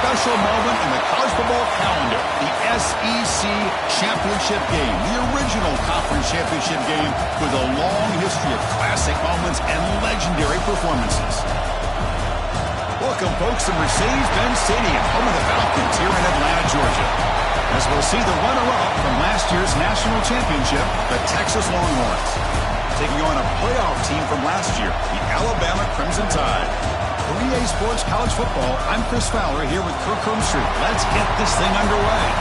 special moment in the college football calendar, the SEC championship game, the original conference championship game with a long history of classic moments and legendary performances. Welcome, folks, to Mercedes-Benz Stadium, home of the Falcons here in Atlanta, Georgia, as we'll see the runner-up from last year's national championship, the Texas Longhorns, taking on a playoff team from last year, the Alabama Crimson Tide. For EA Sports College Football, I'm Chris Fowler here with Kirk Herbstreit. Let's get this thing underway.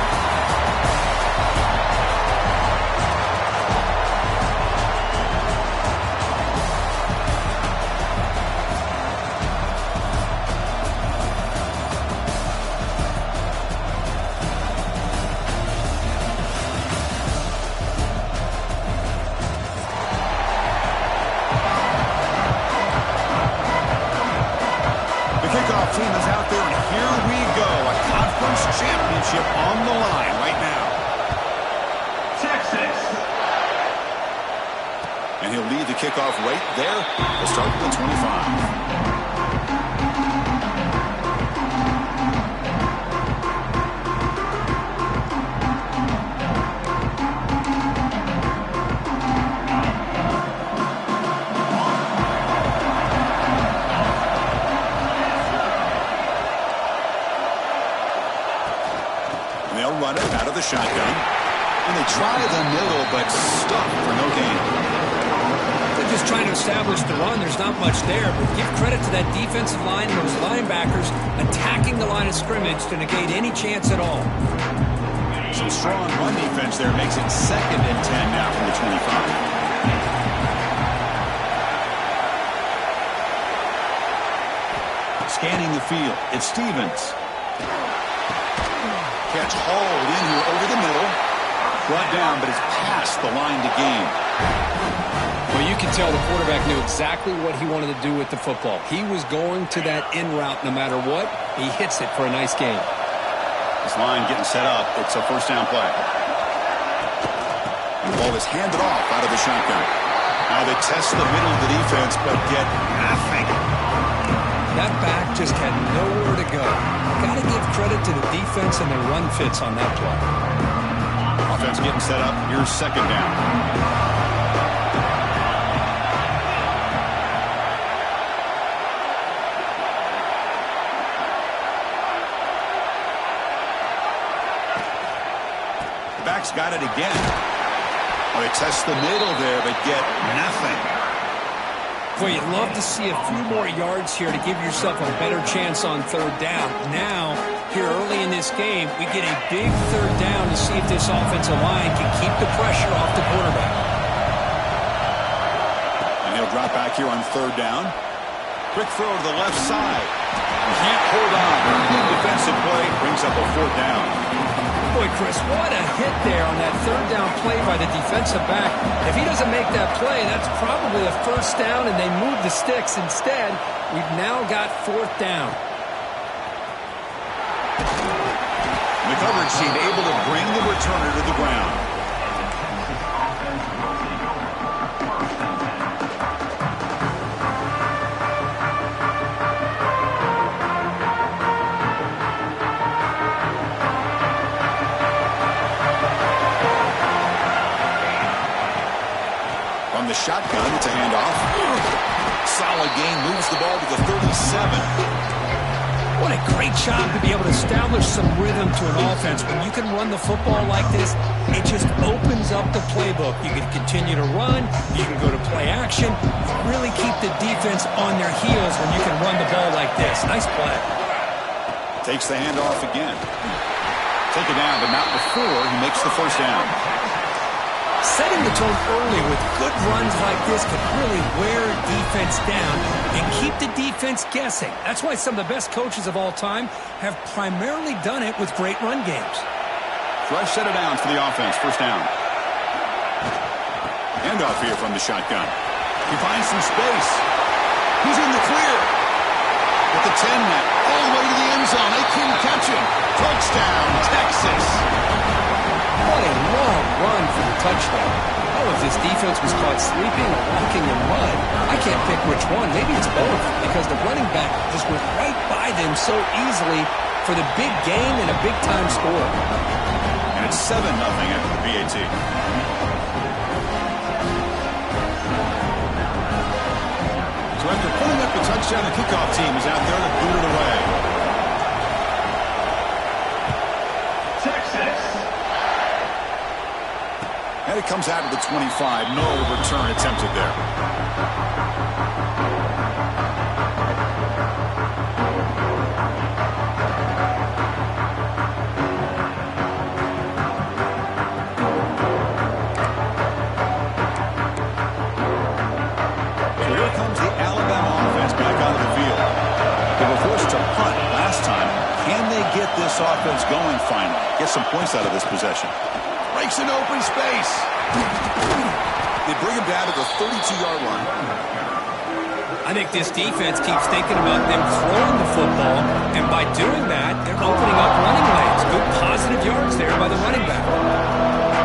Team is out there, and here we go. A conference championship on the line right now. Texas. And he'll lead the kickoff right there. We'll start with the 25. Run it out of the shotgun. And they try the middle, but stuck for no gain. They're just trying to establish the run. There's not much there, but give credit to that defensive line and those linebackers attacking the line of scrimmage to negate any chance at all. Some strong run defense there makes it 2nd and 10 now from the 25. Scanning the field, it's Stevens. Catch hauled in here over the middle. Brought down, but it's past the line to gain. Well, you can tell the quarterback knew exactly what he wanted to do with the football. He was going to that in route no matter what. He hits it for a nice gain. This line getting set up. It's a first down play. The ball is handed off out of the shotgun. Now they test the middle of the defense, but get nothing. That back just had nowhere to go. Got to give credit to the defense and their run fits on that play. Offense getting set up. Here's 2nd down. Back's got it again. Oh, they test the middle there, but get nothing. Well, you'd love to see a few more yards here to give yourself a better chance on 3rd down. Now, here early in this game, we get a big 3rd down to see if this offensive line can keep the pressure off the quarterback. And he'll drop back here on 3rd down. Quick throw to the left side. Can't hold on. Good defensive play. Brings up a 4th down. Boy, Chris, what a hit there on that 3rd down play by the defensive back. If he doesn't make that play, that's probably a 1st down, and they move the sticks. Instead, we've now got 4th down. The coverage team able to bring the returner to the ground. The shotgun, it's a handoff. Solid gain, moves the ball to the 37. What a great job to be able to establish some rhythm to an offense. When you can run the football like this, it just opens up the playbook. You can continue to run, you can go to play action, really keep the defense on their heels when you can run the ball like this. Nice play. Takes the handoff again. Take it down, but not before he makes the 1st down. Setting the tone early with good runs like this can really wear defense down and keep the defense guessing. That's why some of the best coaches of all time have primarily done it with great run games. Fresh set of downs for the offense. 1st down. Handoff here from the shotgun. He finds some space. He's in the clear. At the 10 net, all the way to the end zone. They couldn't catch him. Touchdown, Texas. What a long run for the touchdown. Oh, if this defense was caught sleeping or walking in mud, I can't pick which one. Maybe it's both, because the running back just went right by them so easily for the big game and a big-time score. And it's 7-0 after the BAT. So after pulling up the touchdown, the kickoff team is out there to boot it away. Texas. And it comes out to the 25. No return attempted there. So here comes the Alabama offense back out of the field. They were forced to punt last time. Can they get this offense going finally? Get some points out of this possession. Breaks an open space. They bring him down to the 32-yard line. I think this defense keeps thinking about them throwing the football, and by doing that, they're opening up running lanes. Good positive yards there by the running back.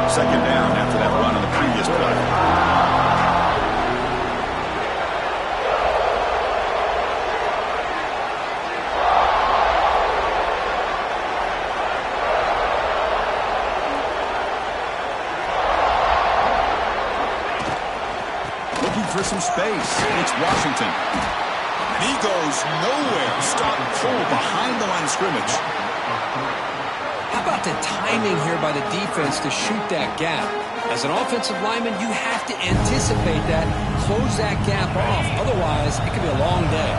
Second down after that run on the previous play. For some space. It's Washington. And he goes nowhere. Stop and pull behind the line of scrimmage. How about the timing here by the defense to shoot that gap? As an offensive lineman, you have to anticipate that, close that gap off. Otherwise, it could be a long day.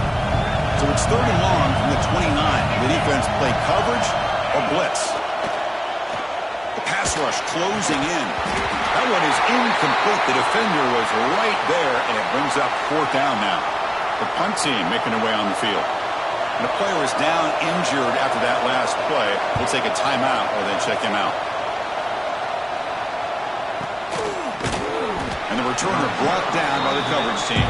So it's 3rd and long from the 29. The defense play coverage or blitz. The pass rush closing in. That one is incomplete. The defender was right there, and it brings up 4th down now. The punt team making their way on the field. And the player is down injured after that last play. We'll take a timeout or then check him out. And the returner brought down by the coverage team.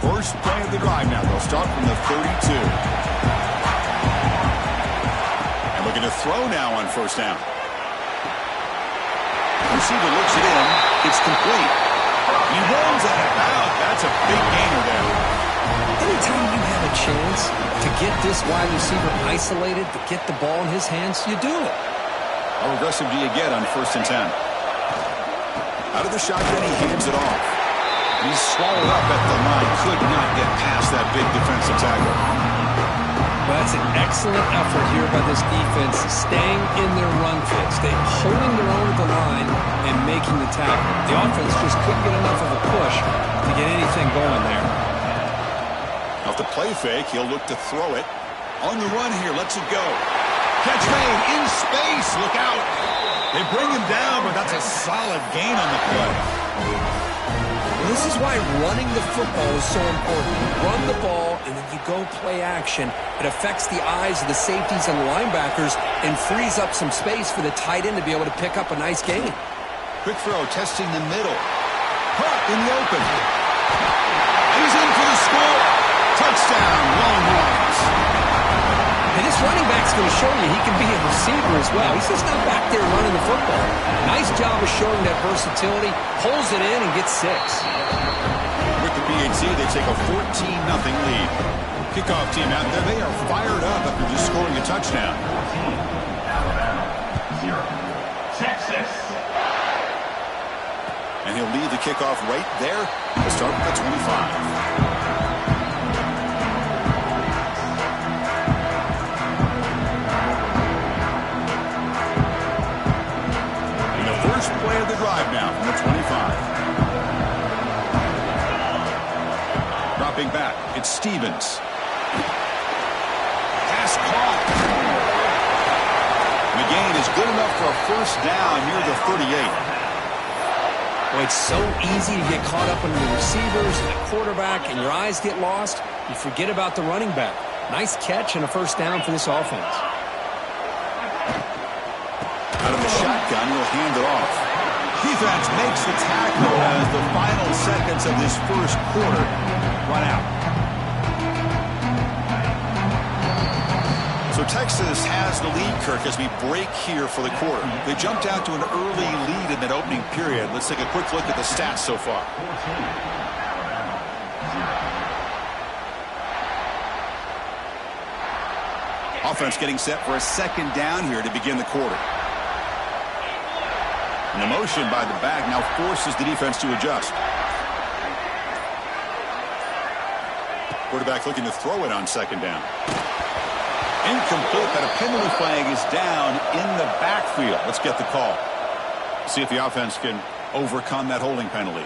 First play of the drive now. They'll start from the 32. And looking to throw now on 1st down. Receiver looks it in. It's complete. He rolls out of bounds. That's a big gainer there. Anytime you have a chance to get this wide receiver isolated, to get the ball in his hands, you do it. How aggressive do you get on 1st and 10? Out of the shotgun, he hands it off. He's swallowed up at the line. Could not get past that big defensive tackle. Well, that's an excellent effort here by this defense, staying in their run fits. They're holding their own at the line and making the tackle. The offense just couldn't get enough of a push to get anything going there. Off the play fake, he'll look to throw it. On the run here, lets it go. Catch made in space. Look out. They bring him down, but that's a solid gain on the play. This is why running the football is so important. You run the ball, and then you go play action. It affects the eyes of the safeties and the linebackers and frees up some space for the tight end to be able to pick up a nice gain. Quick throw, testing the middle. Caught in the open. He's in for the score. Touchdown, Longhorns. And this running back's going to show you he can be a receiver as well. He's just not back there running the football. Nice job of showing that versatility. Pulls it in and gets 6. With the BAT, they take a 14-0 lead. Kickoff team out there, they are fired up after just scoring a touchdown. 0. Texas. And he'll lead the kickoff right there. We'll start with the 25. First play of the drive now from the 25. Dropping back, it's Stevens. Pass caught. And the gain is good enough for a 1st down near the 38. Well, it's so easy to get caught up in the receivers and the quarterback, and your eyes get lost. You forget about the running back. Nice catch and a 1st down for this offense. Out of the shotgun, he'll hand it off. Defense makes the tackle as the final seconds of this 1st quarter run out. So So Texas has the lead, Kirk, as we break here for the quarter. They jumped out to an early lead in that opening period. Let's take a quick look at the stats so far. Offense getting set for a second down here to begin the quarter. And the motion by the back now forces the defense to adjust. Quarterback looking to throw it on second down. Incomplete, but a penalty flag is down in the backfield. Let's get the call. See if the offense can overcome that holding penalty.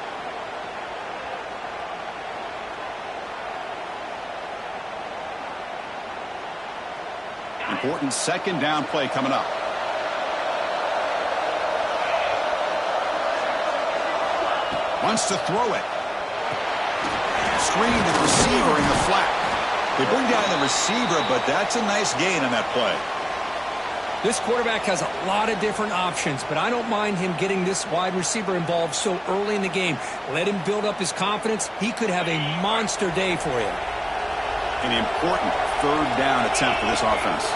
Important second down play coming up. Wants to throw it. Screen to the receiver in the flat. They bring down the receiver, but that's a nice gain on that play. This quarterback has a lot of different options, but I don't mind him getting this wide receiver involved so early in the game. Let him build up his confidence. He could have a monster day for you. An important third down attempt for this offense.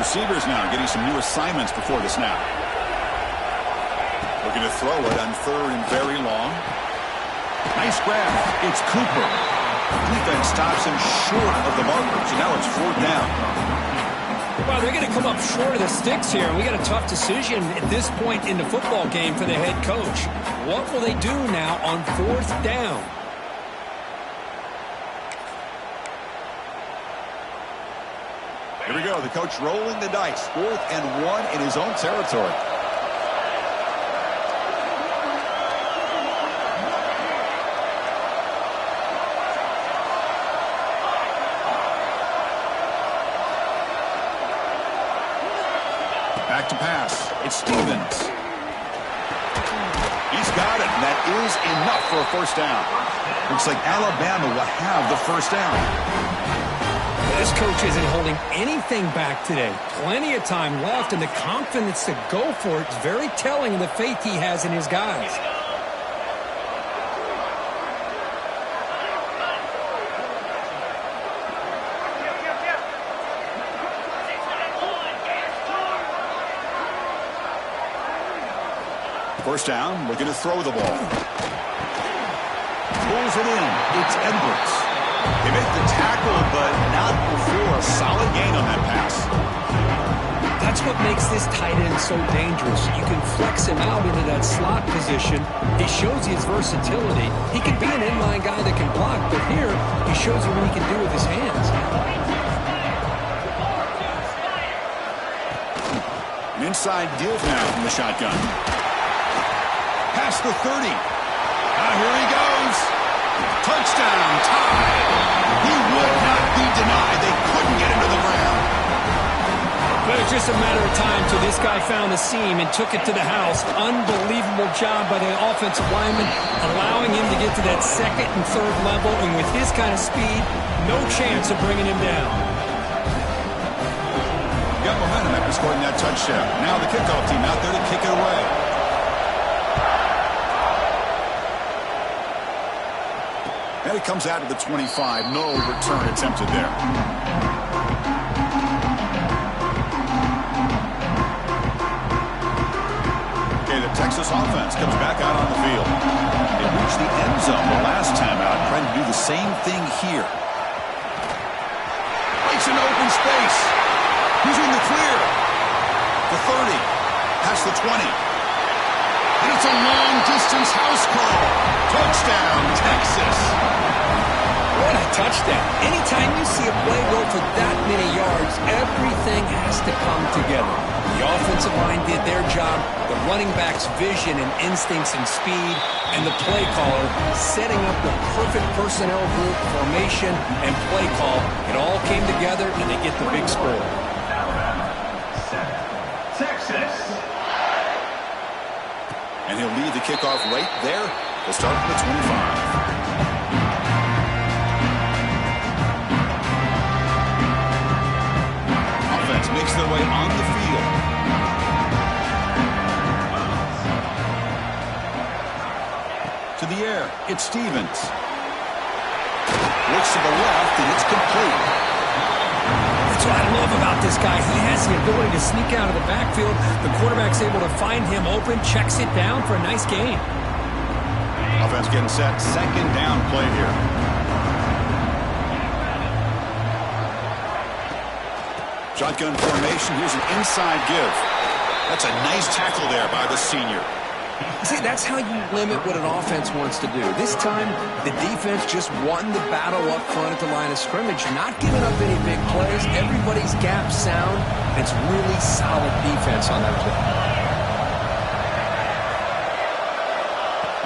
Receivers now getting some new assignments before the snap. Looking to throw it on third and very long. Nice grab. It's Cooper. Defense stops him short of the marker, so now it's fourth down. Well, they're going to come up short of the sticks here. We got a tough decision at this point in the football game for the head coach. What will they do now on fourth down? Here we go. The coach rolling the dice. 4th and 1 in his own territory. Back to pass. It's Stevens. He's got it. And that is enough for a first down. Looks like Alabama will have the first down. This coach isn't holding anything back today. Plenty of time left, and the confidence to go for it is very telling of the faith he has in his guys. First down, looking to throw the ball. Pulls it in. It's Edwards. They make the tackle, but not before a solid gain on that pass. That's what makes this tight end so dangerous. You can flex him out into that slot position. He shows his versatility. He can be an inline guy that can block, but here he shows you what he can do with his hands. An inside give now from the shotgun. Past the 30. Here he goes. Touchdown, tie. He would not be denied. They couldn't get him to the ground. But it's just a matter of time till this guy found the seam and took it to the house. Unbelievable job by the offensive lineman, allowing him to get to that second and third level. And with his kind of speed, no chance of bringing him down. Got momentum after scoring that touchdown. Now the kickoff team out there to kick it away. And it comes out to the 25. No return attempted there. Okay, the Texas offense comes back out on the field. They reached the end zone the last time out, trying to do the same thing here. Breaks into open space. Who's in the clear? The 30. Past the 20. And it's a long-distance house call. Touchdown, Texas. What a touchdown. Anytime you see a play go for that many yards, everything has to come together. The offensive line did their job, the running back's vision and instincts and speed, and the play caller setting up the perfect personnel group, formation, and play call. It all came together, and they get the big score. Texas. And he'll lead the kickoff right there. They'll start from the 25. Offense makes their way on the field. To the air, it's Stevens. Looks to the left, and it's complete. That's what I love about this guy. He has the ability to sneak out of the backfield. The quarterback's able to find him open, checks it down for a nice gain. Offense getting set. Second down play here. Shotgun formation. Here's an inside give. That's a nice tackle there by the senior. See, that's how you limit what an offense wants to do. This time, the defense just won the battle up front at the line of scrimmage, not giving up any big plays. Everybody's gap sound. It's really solid defense on that play.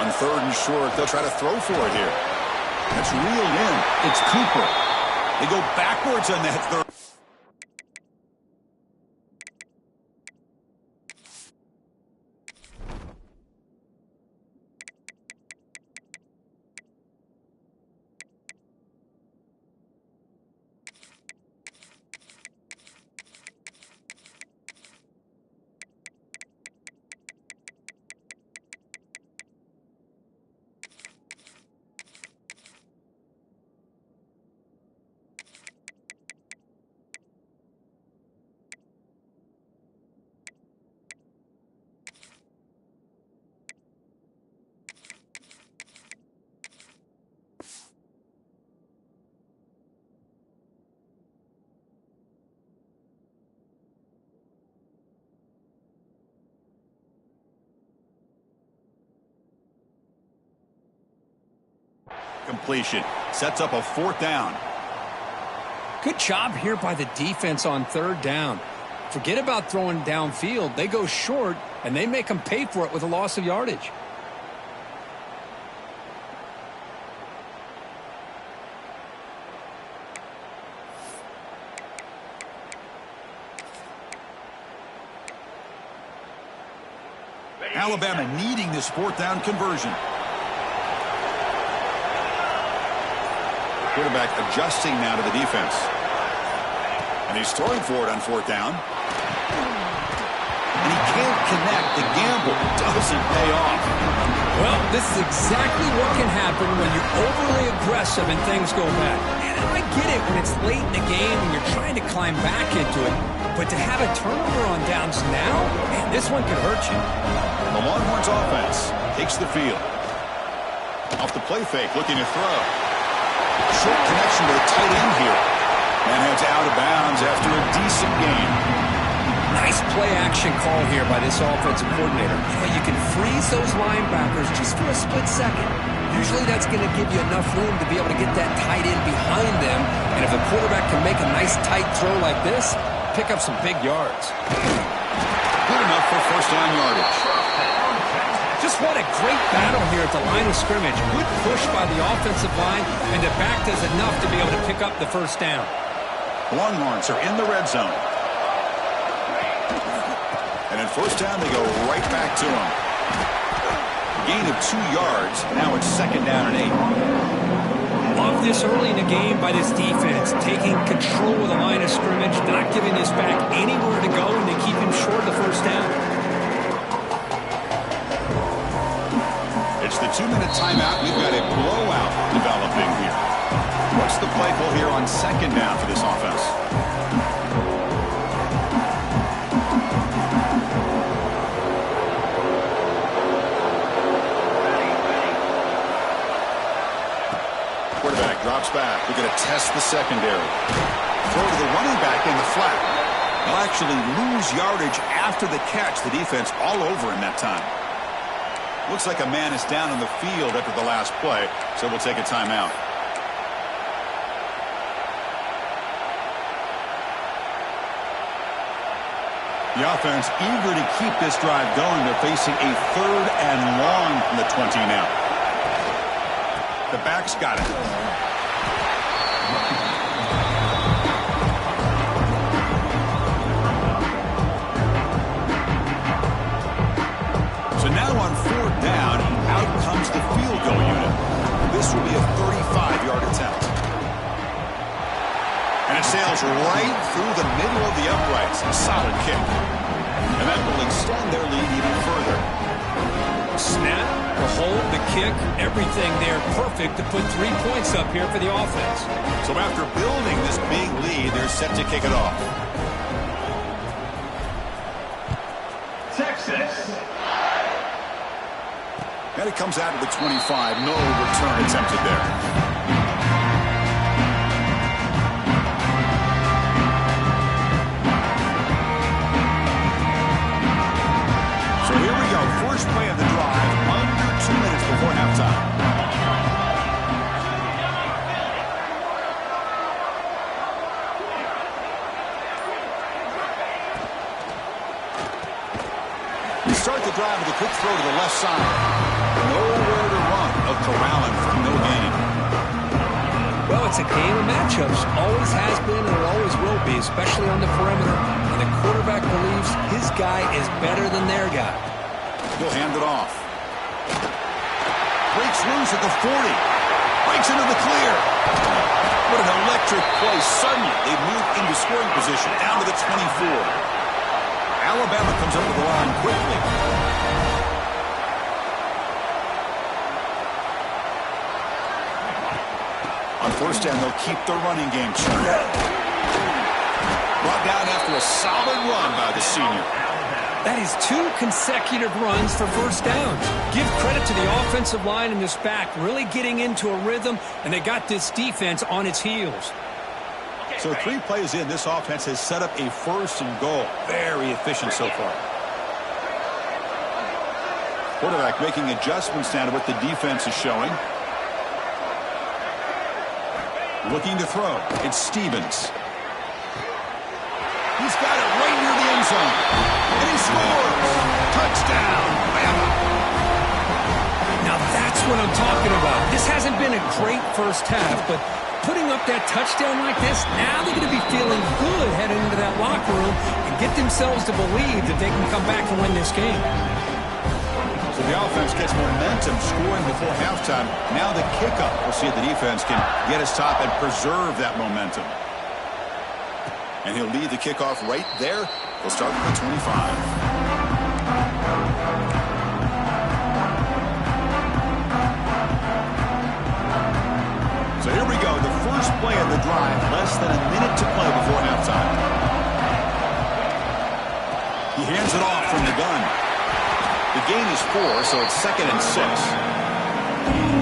On third and short, they'll try to throw for it here. That's reeled in. It's Cooper. They go backwards on that third. Completion. Sets up a fourth down. Good job here by the defense on third down. Forget about throwing downfield. They go short, and they make them pay for it with a loss of yardage. Alabama needing this fourth down conversion. Quarterback adjusting now to the defense. And he's throwing for it on fourth down. And he can't connect. The gamble doesn't pay off. Well, this is exactly what can happen when you're overly aggressive and things go bad. And I get it when it's late in the game and you're trying to climb back into it. But to have a turnover on downs now, man, this one could hurt you. The Longhorns offense takes the field. Off the play fake, looking to throw. Short connection to the tight end here. And heads out of bounds after a decent gain. Nice play action call here by this offensive coordinator. You can freeze those linebackers just for a split second. Usually that's going to give you enough room to be able to get that tight end behind them. And if the quarterback can make a nice tight throw like this, pick up some big yards. Good enough for first down yardage. Just what a great battle here at the line of scrimmage. Good push by the offensive line, and the back does enough to be able to pick up the first down. Longhorns are in the red zone. And in first down, they go right back to him. Gain of 2 yards. Now it's second down and 8. Love this early in the game by this defense, taking control of the line of scrimmage, not giving this back anywhere to go, and they keep him short of the first down. It's the 2-minute timeout. We've got a blowout developing here. What's the play call here on second down for this offense? Quarterback drops back. We're going to test the secondary. Throw to the running back in the flat. They'll actually lose yardage after the catch. The defense all over him that time. Looks like a man is down on the field after the last play, so we'll take a timeout. The offense eager to keep this drive going. They're facing a third and long from the 20 now. The back's got it. So now on fourth down, out comes the field goal unit. This will be a 35-yard attempt. And it sails right through the middle of the uprights. A solid kick. And that will extend their lead even further. Snap, the hold, the kick, everything there perfect to put 3 points up here for the offense. So after building this big lead, they're set to kick it off. Texas. And it comes out to the 25. No return attempted there. First play of the drive, under 2 minutes before halftime. You start the drive with a quick throw to the left side. Nowhere to run. A corralling for no gain. Well, it's a game of matchups. Always has been and it always will be, especially on the perimeter. And the quarterback believes his guy is better than their guy. He'll hand it off. Breaks loose at the 40. Breaks into the clear. What an electric play. Suddenly, they move into scoring position down to the 24. Alabama comes up to the line quickly. On first down, they'll keep the running game churning. Brought down after a solid run by the senior. That is 2 consecutive runs for first downs. Give credit to the offensive line in this back, really getting into a rhythm, and they got this defense on its heels. So 3 plays in, this offense has set up a first and goal. Very efficient so far. Quarterback making adjustments now to what the defense is showing. Looking to throw. It's Stevens. He's got it right near the end zone. And he scores! Touchdown, Bama! Now that's what I'm talking about. This hasn't been a great first half, but putting up that touchdown like this, now they're going to be feeling good heading into that locker room and get themselves to believe that they can come back and win this game. So the offense gets momentum scoring before halftime. Now the kickoff. We'll see if the defense can get his top and preserve that momentum. And he'll lead the kickoff right there. He'll start with the 25. So here we go. The first play of the drive. Less than a minute to play before halftime. He hands it off from the gun. The gain is 4, so it's 2nd and 6.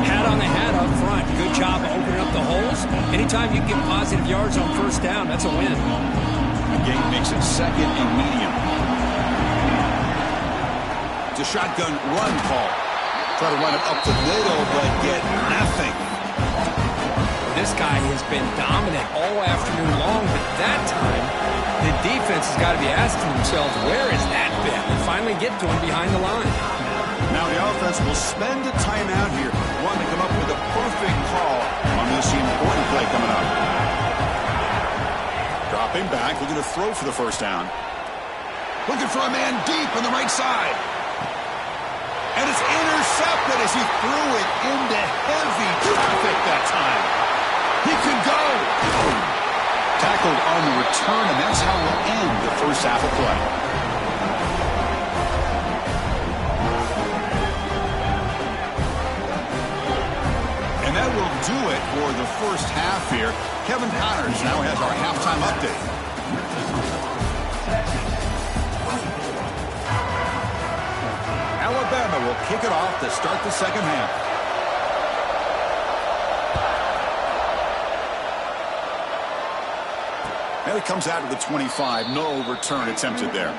Hat on the hat up front. Good job opening up the holes. Anytime you can get positive yards on first down, that's a win. The gain makes it 2nd and medium. It's a shotgun run call. Try to run it up the middle, but get nothing. This guy has been dominant all afternoon long, but that time, the defense has got to be asking themselves, where is that been? And finally get to him behind the line. Now the offense will spend a timeout here. One to come up with a perfect call on this important play coming up. Dropping back, looking to throw for the first down. Looking for a man deep on the right side. And it's intercepted as he threw it into heavy traffic that time. He can go. Tackled on the return, and that's how we'll end the first half of play. And that will do it for the first half here. Kevin Connors now has our halftime update. Alabama will kick it off to start the second half. And it comes out of the 25. No return attempted there.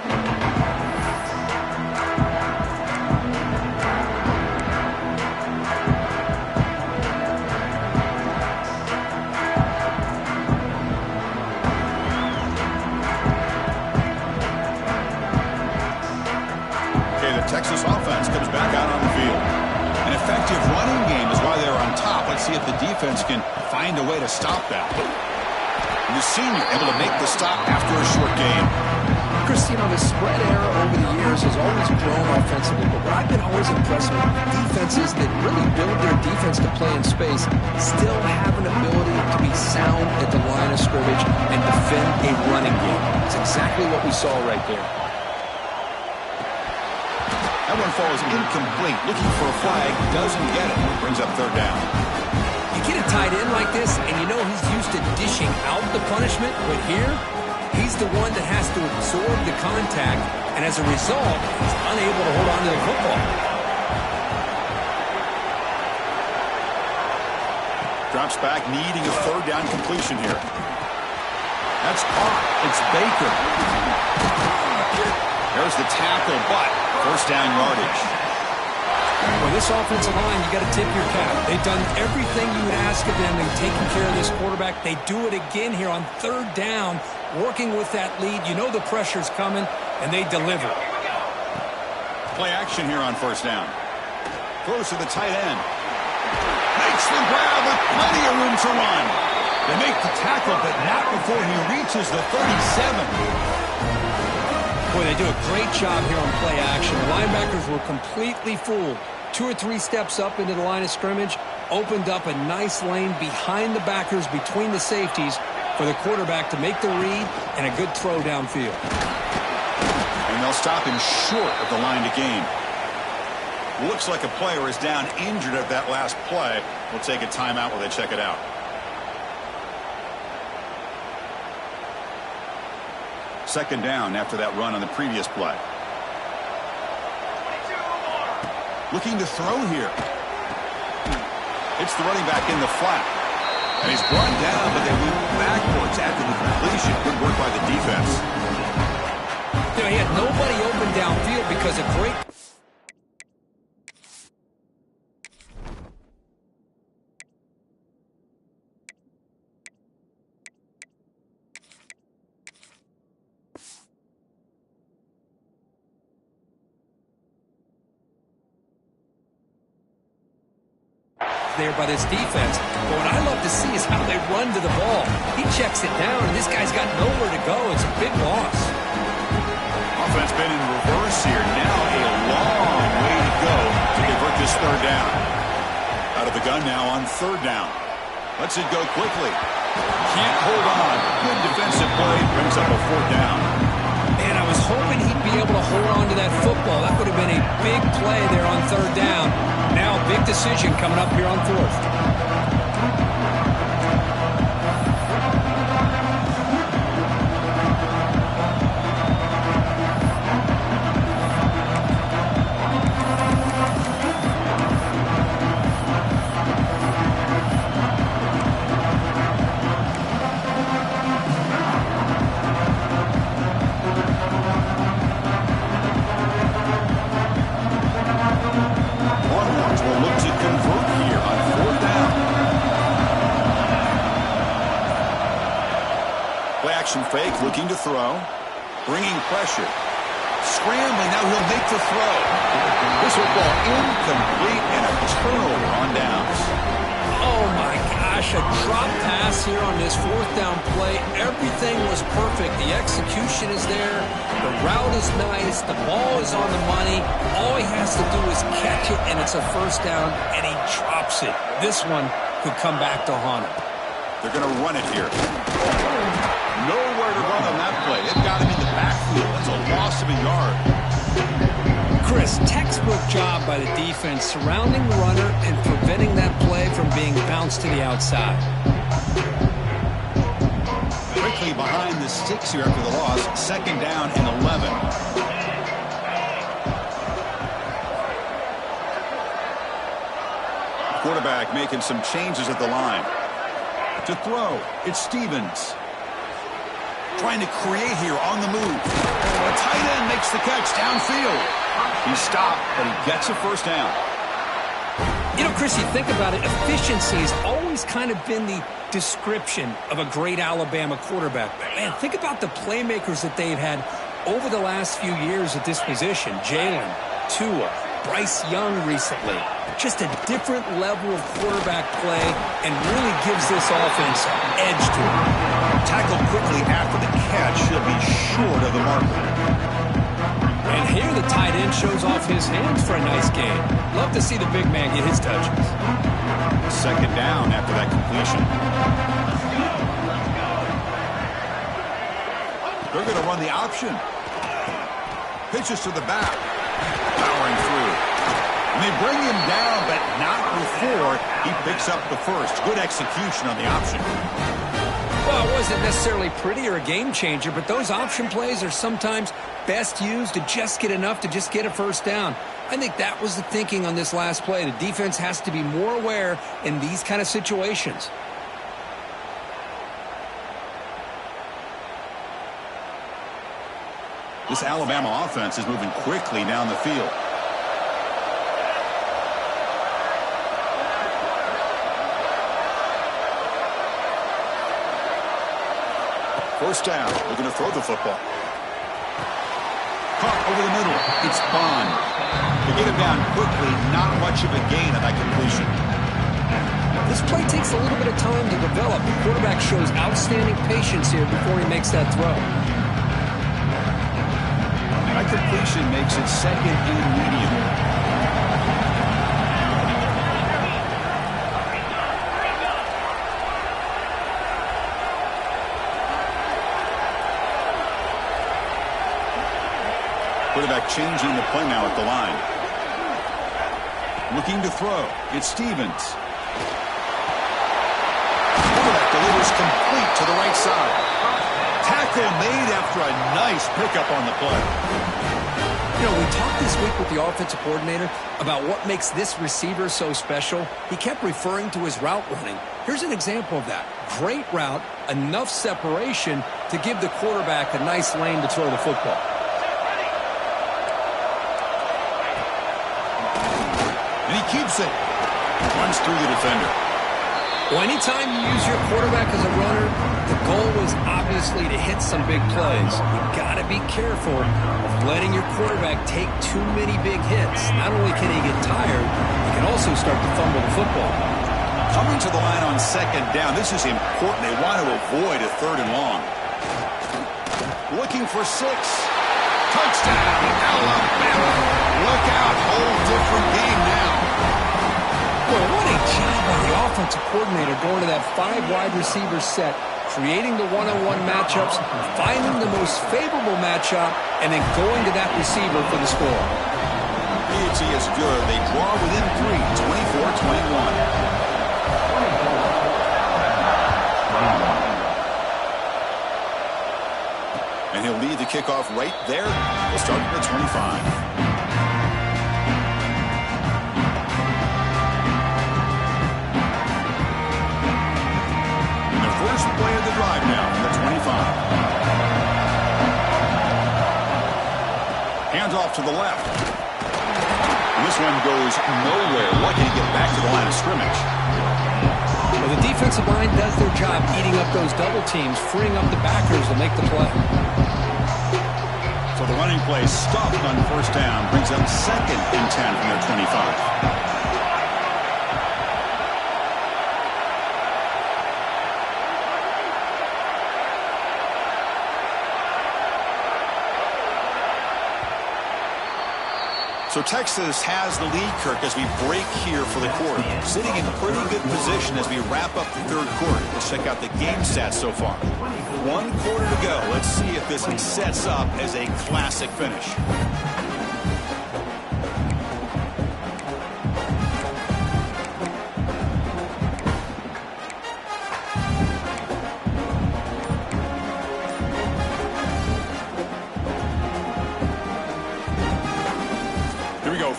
Texas offense comes back out on the field. An effective running game is why they're on top. Let's see if the defense can find a way to stop that. And the senior able to make the stop after a short game. Chris, you know, the spread era over the years has always grown offensively, but what I've been always impressed with defenses that really build their defense to play in space still have an ability to be sound at the line of scrimmage and defend a running game. It's exactly what we saw right there. That one falls incomplete. Looking for a flag. Doesn't get it. Brings up third down. You get a tight end like this, and you know he's used to dishing out the punishment, but here, he's the one that has to absorb the contact, and as a result, he's unable to hold on to the football. Drops back, needing a third down completion here. That's caught. It's Baker. There's the tackle, but first down yardage. Well, this offensive line, you got to tip your cap. They've done everything you would ask of them in taking care of this quarterback. They do it again here on third down, working with that lead. You know the pressure's coming, and they deliver. Play action here on first down. Throws to the tight end. Makes the grab with plenty of room to run. They make the tackle, but not before he reaches the 37. Boy, they do a great job here on play action. The linebackers were completely fooled. 2 or 3 steps up into the line of scrimmage, opened up a nice lane behind the backers, between the safeties, for the quarterback to make the read and a good throw downfield. And they'll stop him short of the line to gain. Looks like a player is down injured at that last play. We'll take a timeout while they check it out. Second down after that run on the previous play. Looking to throw here. It's the running back in the flat. And he's brought down, but they went backwards after the completion. Good work by the defense. You know, he had nobody open downfield because of great... there by this defense. But what I love to see is how they run to the ball. He checks it down, and this guy's got nowhere to go. It's a big loss. Offense been in reverse here. Now a long way to go to convert this third down. Out of the gun now on third down. Lets it go quickly. Can't hold on. Good defensive play. Brings up a fourth down. And I was hoping he'd be able to hold on to that football. That would have been a big play there on third down. Now a big decision coming up here on fourth. Fake, looking to throw, bringing pressure, scrambling, now he'll make the throw. This will ball incomplete and a turnover on downs. Oh my gosh, a drop pass here on this fourth down play. Everything was perfect. The execution is there, the route is nice, the ball is on the money. All he has to do is catch it, and it's a first down, and he drops it. This one could come back to haunt him. They're going to run it here. Nowhere to run on that play. It got him in the backfield. That's a loss of a yard. Chris, textbook job by the defense surrounding the runner and preventing that play from being bounced to the outside. Quickly behind the sticks here after the loss. Second down and 11. Quarterback making some changes at the line. To throw, it's Stevens. Trying to create here on the move. A tight end makes the catch downfield. He stopped, but he gets a first down. You know, Chris, you think about it, efficiency has always kind of been the description of a great Alabama quarterback. But, man, think about the playmakers that they've had over the last few years at this position. Jalen, Tua, Bryce Young recently. Just a different level of quarterback play and really gives this offense edge to it. Tackled quickly after the catch. He'll be short of the marker. And here the tight end shows off his hands for a nice game. Love to see the big man get his touches. Second down after that completion. They're going to run the option. Pitches to the back. Powering And they bring him down, but not before he picks up the first. Good execution on the option. Well, it wasn't necessarily pretty or a game changer, but those option plays are sometimes best used to just get enough to just get a first down. I think that was the thinking on this last play. The defense has to be more aware in these kind of situations. This Alabama offense is moving quickly down the field. First down, they're going to throw the football. Caught over the middle. It's Bond. They get him down quickly, not much of a gain on that completion. This play takes a little bit of time to develop. The quarterback shows outstanding patience here before he makes that throw. That completion makes it second and medium. Quarterback changing the play now at the line. Looking to throw. It's Stevens. Quarterback delivers complete to the right side. Tackle made after a nice pickup on the play. You know, we talked this week with the offensive coordinator about what makes this receiver so special. He kept referring to his route running. Here's an example of that. Great route, enough separation to give the quarterback a nice lane to throw the football. And he keeps it. Runs through the defender. Well, anytime you use your quarterback as a runner, the goal is obviously to hit some big plays. You've got to be careful of letting your quarterback take too many big hits. Not only can he get tired, he can also start to fumble the football. Coming to the line on second down, this is important. They want to avoid a third and long. Looking for 6. Touchdown, Alabama. Look out, whole different game now. Boy, what a job by the offensive coordinator going to that 5 wide receiver set, creating the one-on-one matchups, finding the most favorable matchup, and then going to that receiver for the score. P&T is good. They draw within 3, 24-21. And he'll lead the kickoff right there. We'll start at the 25. First play of the drive now from the 25. Hands off to the left. And this one goes nowhere. Lucky to get back to the line of scrimmage. Well, the defensive line does their job eating up those double teams, freeing up the backers to make the play. So the running play stopped on first down. Brings up second and 10 from their 25. So Texas has the lead, Kirk, as we break here for the quarter. Sitting in pretty good position as we wrap up the third quarter. Let's check out the game stats so far. 1 quarter to go. Let's see if this sets up as a classic finish.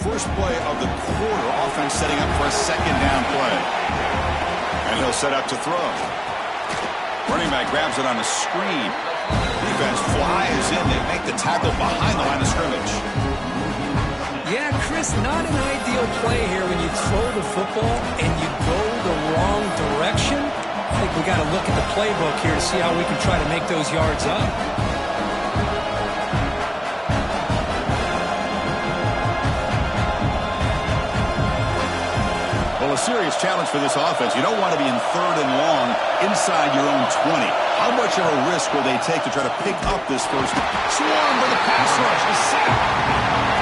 First play of the quarter, offense setting up for a second down play. And he'll set up to throw. Running back grabs it on a screen. Defense flies in. They make the tackle behind the line of scrimmage. Yeah, Chris, not an ideal play here when you throw the football and you go the wrong direction. I think we got to look at the playbook here to see how we can try to make those yards up. Well, a serious challenge for this offense. You don't want to be in third and long inside your own 20. How much of a risk will they take to try to pick up this first? Swarm with a pass rush. A sack.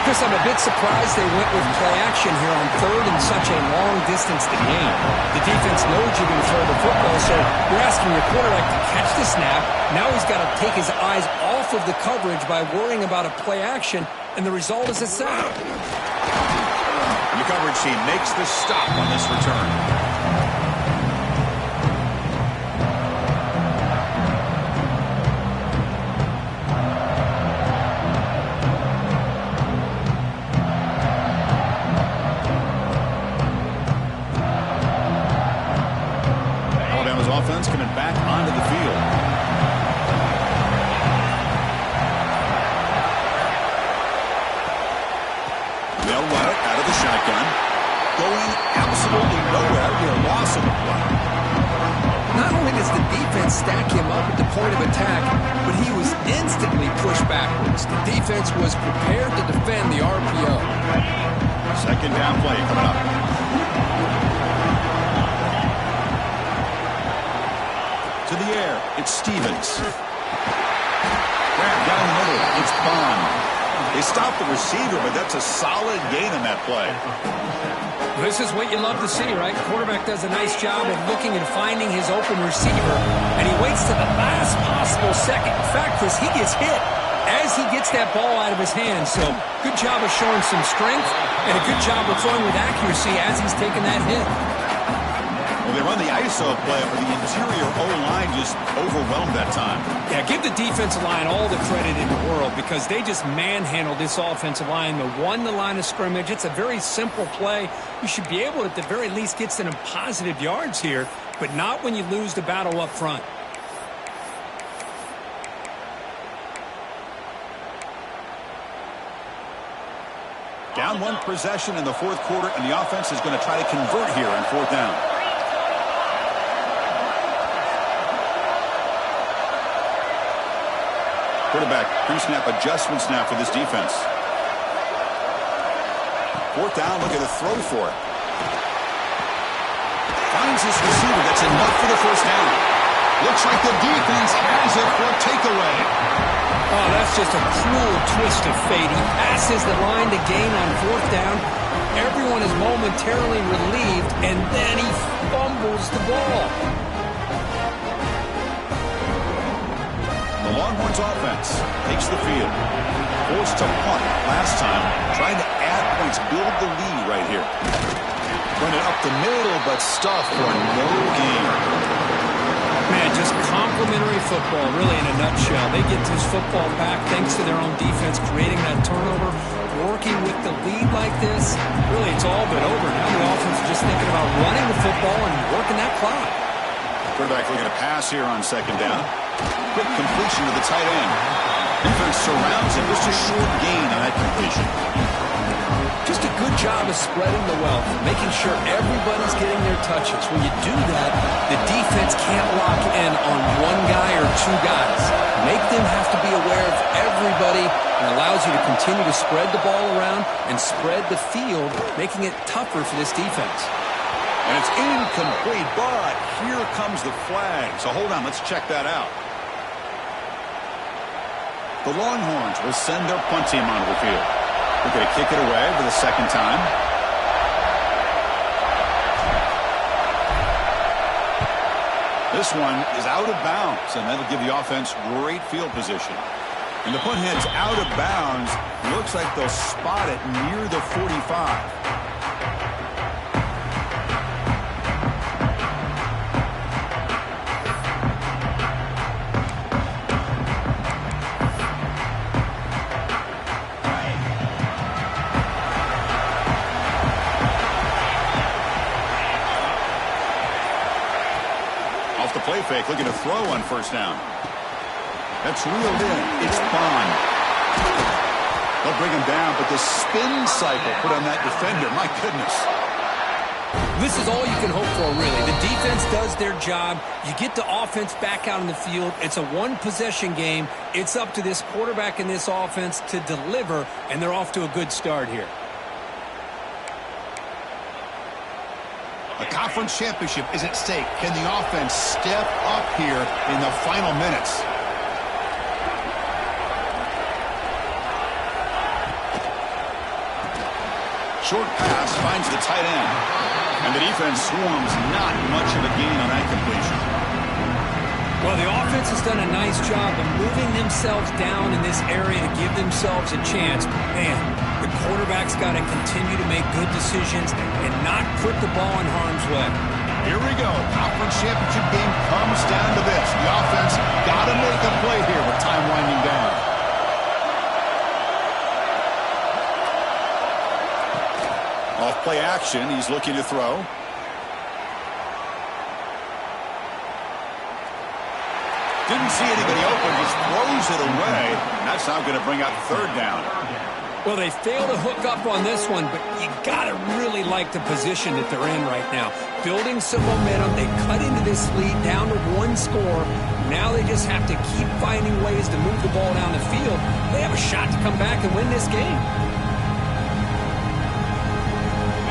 Chris, I'm a bit surprised they went with play action here on third and such a long distance to gain. The defense knows you can throw the football, so you're asking your quarterback to catch the snap. Now he's got to take his eyes off of the coverage by worrying about a play action, and the result is a sack. Here coverage team makes the stop on this return. Offense coming back onto the field. They'll run it out of the shotgun. Going absolutely nowhere. Your loss of the play. Not only does the defense stack him up at the point of attack, but he was instantly pushed backwards. The defense was prepared to defend the RPO. Second down play coming up. To the air, it's Stevens. Grab down the middle, it's Bond. They stopped the receiver, but that's a solid gain on that play. This is what you love to see, right? The quarterback does a nice job of looking and finding his open receiver, and he waits to the last possible second. In fact, Chris, he gets hit as he gets that ball out of his hands. So good job of showing some strength, and a good job of throwing with accuracy as he's taking that hit. Well, they run the ISO play, but the interior O-line just overwhelmed that time. Yeah, give the defensive line all the credit in the world because they just manhandled this offensive line. They won the line of scrimmage. It's a very simple play. You should be able to, at the very least, get some positive yards here, but not when you lose the battle up front. Down one possession in the fourth quarter, and the offense is going to try to convert here on fourth down. Quarterback pre-snap adjustments now for this defense. Fourth down, look at the throw for it. Finds his receiver. That's enough for the first down. Looks like the defense has it for a takeaway. Oh, that's just a cruel twist of fate. He passes the line to gain on fourth down. Everyone is momentarily relieved, and then he fumbles the ball. The Longhorns offense takes the field. Forced to punt last time. Trying to add points, build the lead right here. Run it up the middle, but stuffed for no gain. Man, just complimentary football, really, in a nutshell. They get this football back thanks to their own defense, creating that turnover, working with the lead like this. Really, it's all but over. Now the offense is just thinking about running the football and working that clock. Quarterback looking to pass here on second down. Quick completion to the tight end. Defense surrounds him. Just a short gain on that completion. Just a good job of spreading the wealth, making sure everybody's getting their touches. When you do that, the defense can't lock in on one guy or two guys. Make them have to be aware of everybody, and allows you to continue to spread the ball around and spread the field, making it tougher for this defense. And it's incomplete, but here comes the flag. So hold on, let's check that out. The Longhorns will send their punt team onto the field. They're going to kick it away for the second time. This one is out of bounds, and that'll give the offense great field position. And the punt heads out of bounds. Looks like they'll spot it near the 45. Play fake, looking to throw on first down. That's reeled in. It's Bond. They'll bring him down, but the spin cycle put on that defender, my goodness. This is all you can hope for, really. The defense does their job. You get the offense back out in the field. It's a one-possession game. It's up to this quarterback and this offense to deliver, and they're off to a good start here. A conference championship is at stake. Can the offense step up here in the final minutes? Short pass finds the tight end. And the defense swarms, not much of a gain on that completion. Well, the offense has done a nice job of moving themselves down in this area to give themselves a chance. Man, the quarterback's got to continue to make good decisions and not put the ball in harm's way. Here we go. Conference championship game comes down to this. The offense got to make a play here with time winding down. Off play action. He's looking to throw. Didn't see anybody open. Just throws it away. And that's now going to bring out third down. Well, they fail to hook up on this one, but you got to really like the position that they're in right now. Building some momentum. They cut into this lead down to one score. Now they just have to keep finding ways to move the ball down the field. They have a shot to come back and win this game.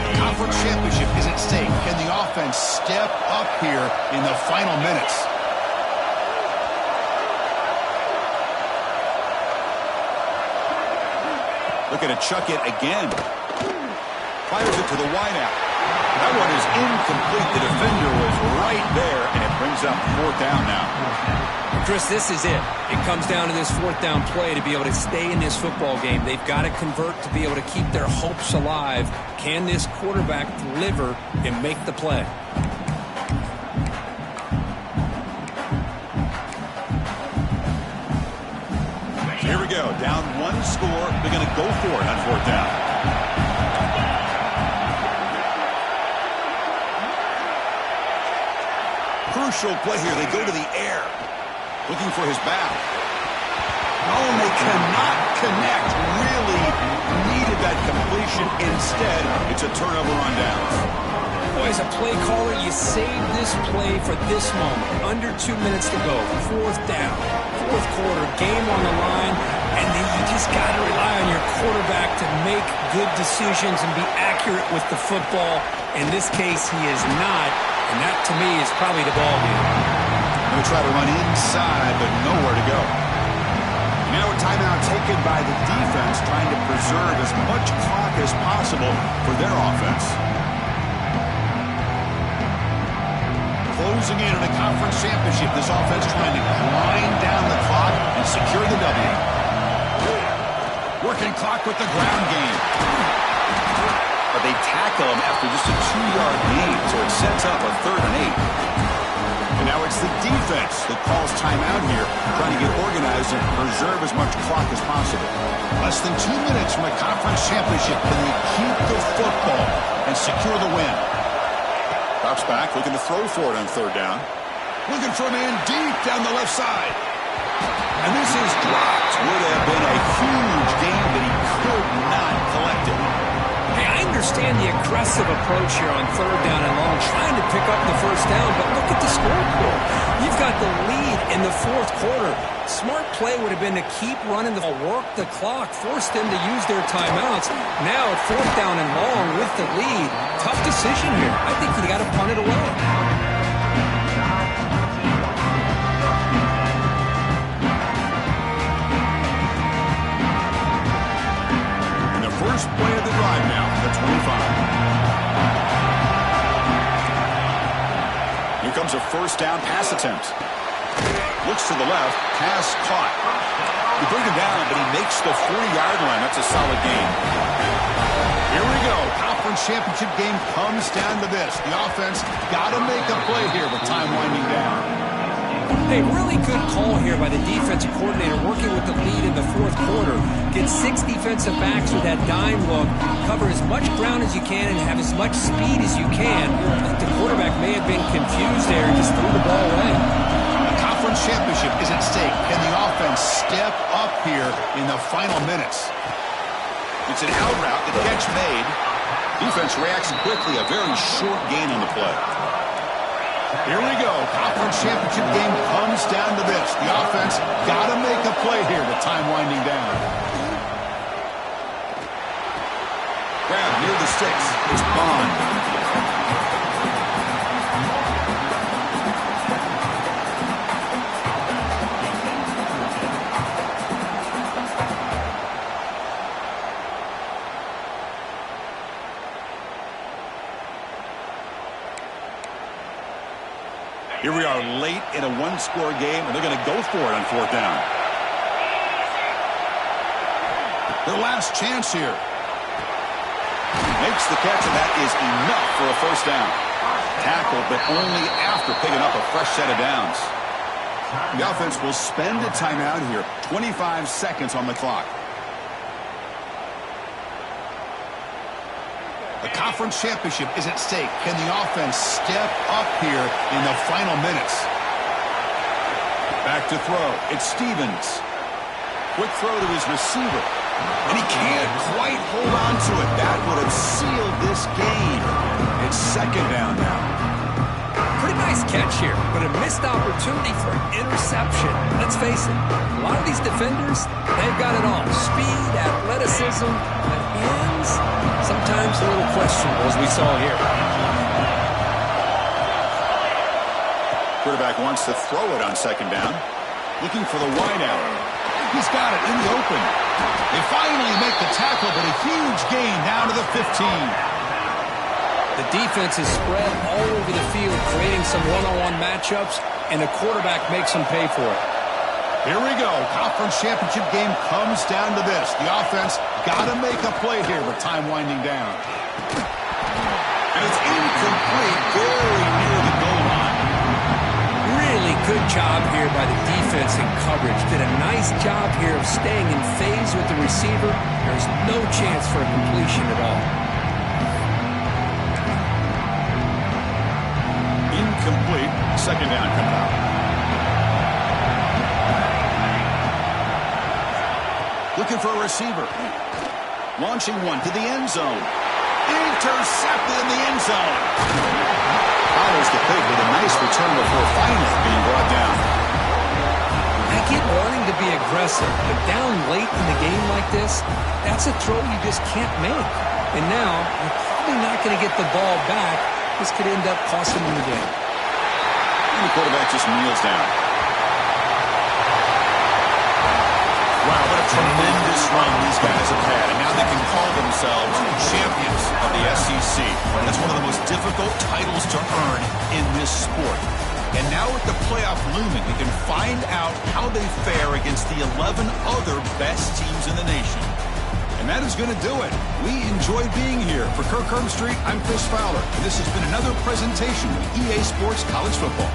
The conference championship is at stake. Can the offense step up here in the final minutes? Looking to chuck it again. Fires it to the wideout. That one is incomplete. The defender was right there, and it brings up fourth down now. Chris, this is it. It comes down to this fourth down play to be able to stay in this football game. They've got to convert to be able to keep their hopes alive. Can this quarterback deliver and make the play? Here we go. Down one score. They're going to go for it on fourth down. Crucial play here. They go to the air. Looking for his back. Oh, and they cannot connect. Really needed that completion. Instead, it's a turnover on downs. Boy, as a play caller, you save this play for this moment. Under 2 minutes to go. Fourth down. Fourth quarter. Game on the line. And then you just got to rely on your quarterback to make good decisions and be accurate with the football. In this case, he is not. And that, to me, is probably the ball game. Going to try to run inside, but nowhere to go. Now a timeout taken by the defense, trying to preserve as much clock as possible for their offense. Closing in on a conference championship, this offense trying to grind down the clock and secure the W. Working clock with the ground game. But they tackle him after just a 2-yard gain, so it sets up a 3rd and 8. And now it's the defense that calls timeout here, trying to get organized and preserve as much clock as possible. Less than 2 minutes from a conference championship. Can they keep the football and secure the win? Drops back, looking to throw for it on 3rd down. Looking for a man deep down the left side. And this is dropped. Would have been a huge game, but he could not collect it. Hey, I understand the aggressive approach here on 3rd down and long, trying to pick up the first down, but look at the scoreboard. You've got the lead in the 4th quarter. Smart play would have been to keep running the work the clock, force them to use their timeouts. Now at 4th down and long with the lead. Tough decision here. I think you got to punt it away. First play of the drive now, the 25. Here comes a first down pass attempt. Looks to the left, pass caught. They bring him down, but he makes the 40-yard line. That's a solid gain. Here we go. Conference championship game comes down to this. The offense got to make a play here with time winding down. Hey, really good call here by the defensive coordinator working with the lead in the 4th quarter. Get 6 defensive backs with that dime look. Cover as much ground as you can and have as much speed as you can. I think the quarterback may have been confused there and just threw the ball away. A conference championship is at stake. Can the offense step up here in the final minutes? It's an out route. The catch made. Defense reacts quickly. A very short gain on the play. Here we go. Conference championship game comes down to this. The offense got to make a play here with time winding down. Grab near the sticks. It's Bond. Here we are late in a one-score game, and they're going to go for it on 4th down. Their last chance here. Makes the catch, and that is enough for a first down. Tackled, but only after picking up a fresh set of downs. The offense will spend a timeout here. 25 seconds on the clock. The conference championship is at stake. Can the offense step up here in the final minutes? Back to throw. It's Stevens. Quick throw to his receiver. And he can't quite hold on to it. That would have sealed this game. It's second down now. Pretty nice catch here, but a missed opportunity for an interception. Let's face it, a lot of these defenders, they've got it all. Speed, athleticism, but hands, sometimes a little questionable, as we saw here. Quarterback wants to throw it on second down. Looking for the wideout. He's got it in the open. They finally make the tackle, but a huge gain down to the 15. The defense is spread all over the field, creating some one-on-one matchups, and the quarterback makes them pay for it. Here we go. Conference championship game comes down to this. The offense got to make a play here with time winding down. And it's incomplete, very near the goal line. Really good job here by the defense in coverage. Did a nice job here of staying in phase with the receiver. There's no chance for a completion at all. Incomplete. Second down coming up. Looking for a receiver. Launching one to the end zone. Intercepted in the end zone. Follows the pick with a nice return before finally being brought down. I get wanting to be aggressive, but down late in the game like this, that's a throw you just can't make. And now, you're probably not going to get the ball back. This could end up costing them the game. And the quarterback just kneels down. Wow, what a tremendous run these guys have had. And now they can call themselves champions of the SEC. That's one of the most difficult titles to earn in this sport. And now with the playoff looming, we can find out how they fare against the 11 other best teams in the nation. And that is going to do it. We enjoyed being here. For Kirk Street, I'm Chris Fowler. And this has been another presentation of EA Sports College Football.